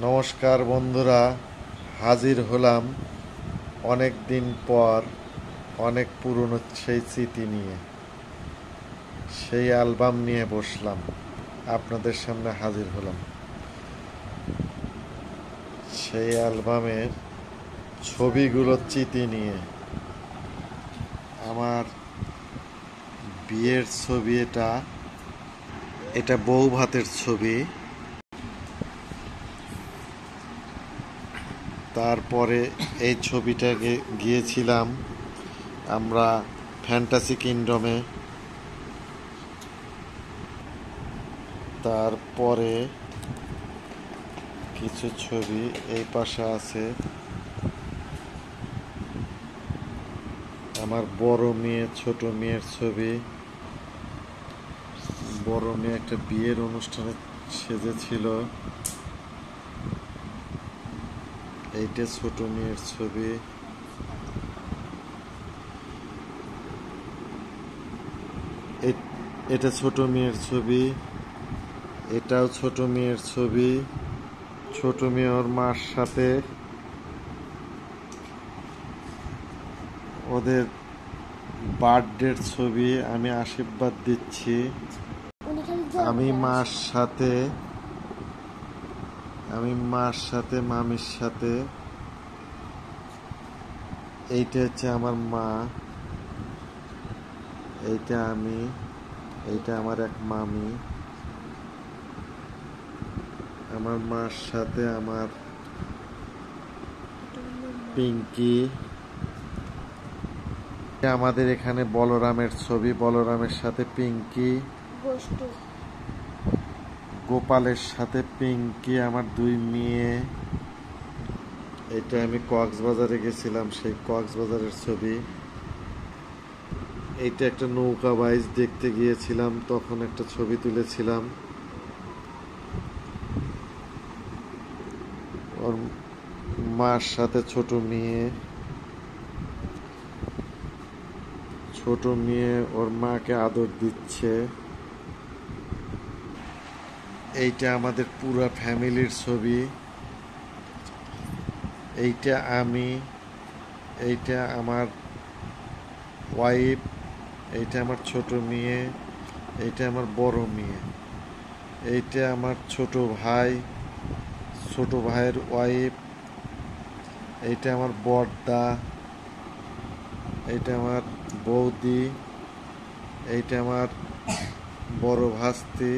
নমস্কার বন্ধুরা, হাজির হলাম অনেক দিন পর অনেক পুরনো সেই স্মৃতি নিয়ে। সেই অ্যালবাম নিয়ে বসলাম, আপনাদের সামনে হাজির হলাম। সেই অ্যালবামের ছবিগুলোর স্মৃতি নিয়ে। আমার বিয়ের ছবি, এটা বউ ভাতের ছবি। তারপরে এই ছবিটাকে গিয়েছিলাম আমরা ফ্যান্টাসি কিংডমে। তারপরে কিছু ছবি এই পাশে আছে। আমার বড় মেয়ে ছোট মেয়ের ছবি। বড় মেয়ে একটা বিয়ের অনুষ্ঠানে সেজেছিল। এইটা ছোট মেয়ের ছবি। এটা ছোট মেয়ের ছবি। এটাও ছোট মেয়ের ছবি। ছোট মেয়ে ওর মার সাথে ওদের বার্থডের ছবি। আমি আশীর্বাদ দিচ্ছি। আমি মার সাথে মামির সাথে। এইটা হচ্ছে আমার মা, এইটা আমি, এইটা আমার এক মামি। আমার মার সাথে আমার পিঙ্কি। আমাদের এখানে বলরামের ছবি, বলরামের সাথে পিঙ্কি। গোপালের সাথে পিঙ্কি, আমার দুই মেয়ে। এটা আমি কক্সবাজারে গেছিলাম, সেই কক্সবাজারের ছবি। এইটা একটা নৌকা বাইচ দেখতে গিয়েছিলাম, তখন একটা ছবি তুলেছিলাম। ওর মার সাথে ছোট মেয়ে ওর মাকে আদর দিচ্ছে। এইটা আমাদের পুরা ফ্যামিলির ছবি। এইটা আমি, এইটা আমার ওয়াইফ, এইটা আমার ছোট মেয়ে, এইটা আমার বড় মেয়ে, এইটা আমার ছোট ভাইয়ের ওয়াইফ, এইটা আমার বড়দা, এইটা আমার বৌদি, এইটা আমার বড় ভাস্তি,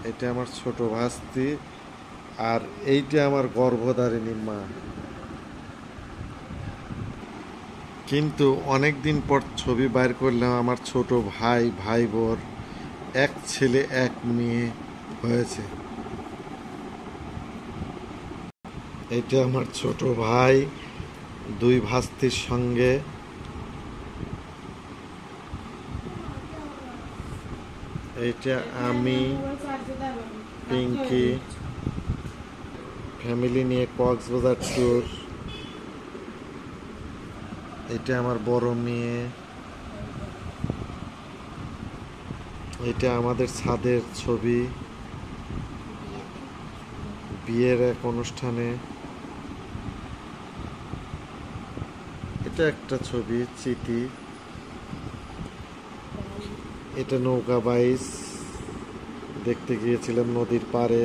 এটা আমার ছোট ভাস্তি, আর এইটা আমার গর্ভধারিণী মা। কিন্তু অনেক দিন পর ছবি বাইর করলাম। আমার ছোট ভাই বোর এক ছেলে এক মেয়ে হয়েছে। এটা আমার ছোট ভাই দুই ভাস্তির সঙ্গে। এইটা আমি, পিঙ্কি, ফ্যামিলি নিয়ে কক্সবাজার ট্যুর। এটা আমার বড় মেয়ে। এটা আমাদের ছাদের ছবি, বিয়ের এক অনুষ্ঠানে। এটা একটা ছবি স্মৃতি। এটা নৌকা বাইচ দেখতে গিয়েছিলাম নদীর পাড়ে।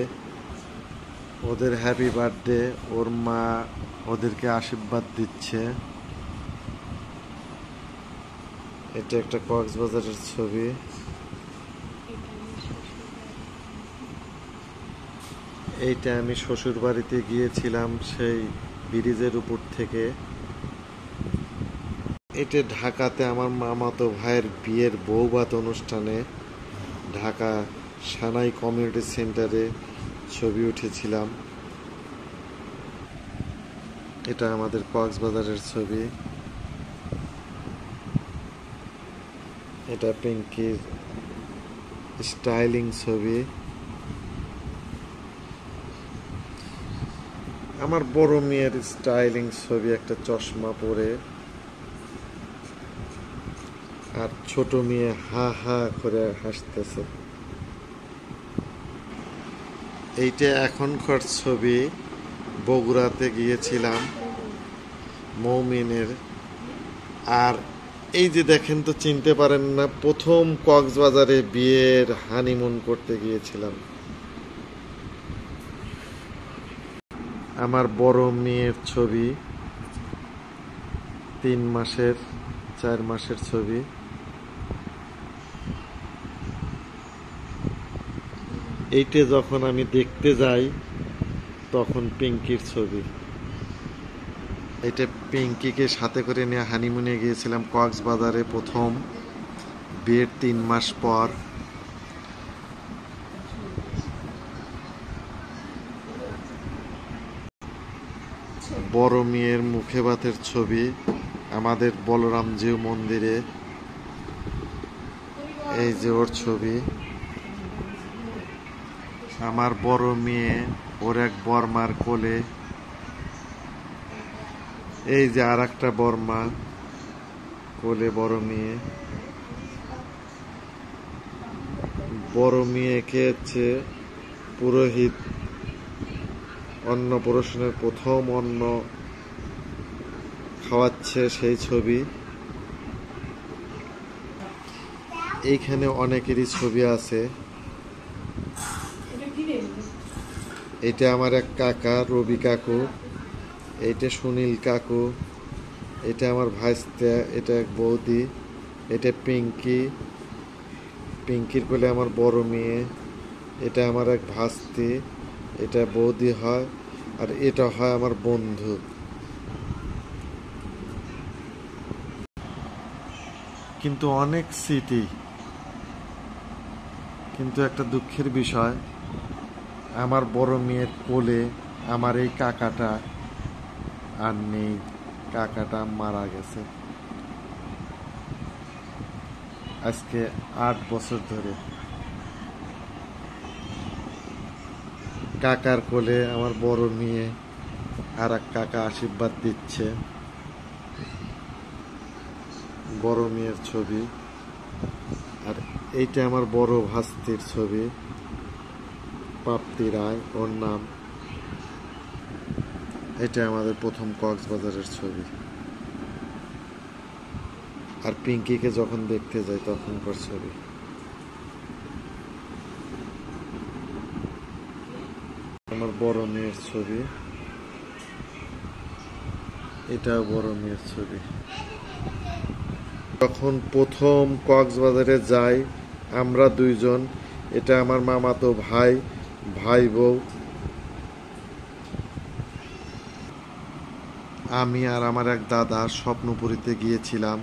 ওদের হ্যাপি বার্থডে, ওর মা ওদেরকে আশীর্বাদ দিচ্ছে। এটা একটা কক্সবাজারের ছবি। এইটা আমি শ্বশুর বাড়িতে গিয়েছিলাম সেই ব্রিজের উপর থেকে। এটা ঢাকাতে আমার মামাতো ভাইয়ের বিয়ের বৌভাত অনুষ্ঠানে ঢাকা সানাই কমিউনিটি সেন্টারে ছবি উঠেছিলাম। এটা আমাদের কক্সবাজারের ছবি। এটা পিঙ্কির স্টাইলিং ছবি। আমার বড় মেয়ের স্টাইলিং ছবি, একটা চশমা পরে, আর ছোট মেয়ে হা হা করে হাসতেছে। এইটা এখনকার ছবি, বগুড়াতে গিয়েছিলাম মৌমিনের। আর এই যে দেখেন তো, চিনতে পারেন না, প্রথম কক্সবাজারে বিয়ের হানিমুন করতে গিয়েছিলাম। আমার বড় মেয়ের ছবি, 3 মাসের 4 মাসের ছবি। এইটা যখন আমি দেখতে যাই তখন পিঙ্কির ছবি। এটা পিঙ্কিকে সাথে করে নিয়ে হানিমুনে গিয়েছিলাম কক্সবাজারে প্রথম, বিয়ের 3 মাস পর। বড় মেয়ের মুখে ভাতের ছবি আমাদের বলরামজিউ মন্দিরে। এই যে ওর ছবি। আমার বড় মেয়ে ওর এক বর্মার কোলে। এই যে আর একটা বর্মা কোলে বড় মেয়ে। বড় মেয়েকে হচ্ছে পুরোহিত অন্নপ্রাশনের প্রথম অন্ন খাওয়াচ্ছে, সেই ছবি। এইখানে অনেকেরই ছবি আছে। এটা আমার এক কাকা, রবি কাকু। এইটা সুনীল কাকু। এটা আমার ভাইস্তা, এটা এক বৌদি। এটা পিঙ্কি, পিঙ্কির কোলে আমার বড় মেয়ে। এটা আমার এক ভাস্তি, এটা বৌদি হয়। আর এটা হয় আমার বন্ধু। কিন্তু অনেক স্মৃতি। কিন্তু একটা দুঃখের বিষয়, আমার বড় মেয়ের কোলে আমার এই কাকাটা আর নেই। কাকাটা মারা গেছে আজকে 8 বছর ধরে। কাকার কোলে আমার বড় মেয়ে আর এক কাকা আশীর্বাদ দিচ্ছে। বড় মেয়ের ছবি। আর এইটা আমার বড় ভাস্তির ছবি, প্রাপ্তি রায় ওর নাম। এটা আমাদের প্রথম কক্সবাজারের ছবি। আর পিঙ্কিকে যখন দেখতে যাই তখনকার ছবি। আমার বড় মেয়ের ছবি। এটাও বড় মেয়ের ছবি। যখন প্রথম কক্সবাজারে যাই আমরা দুইজন, এটা আমার মামাতো ভাই, ভাই বউ। আমি আর আমার এক দাদা স্বপ্নপুরীতে গিয়েছিলাম।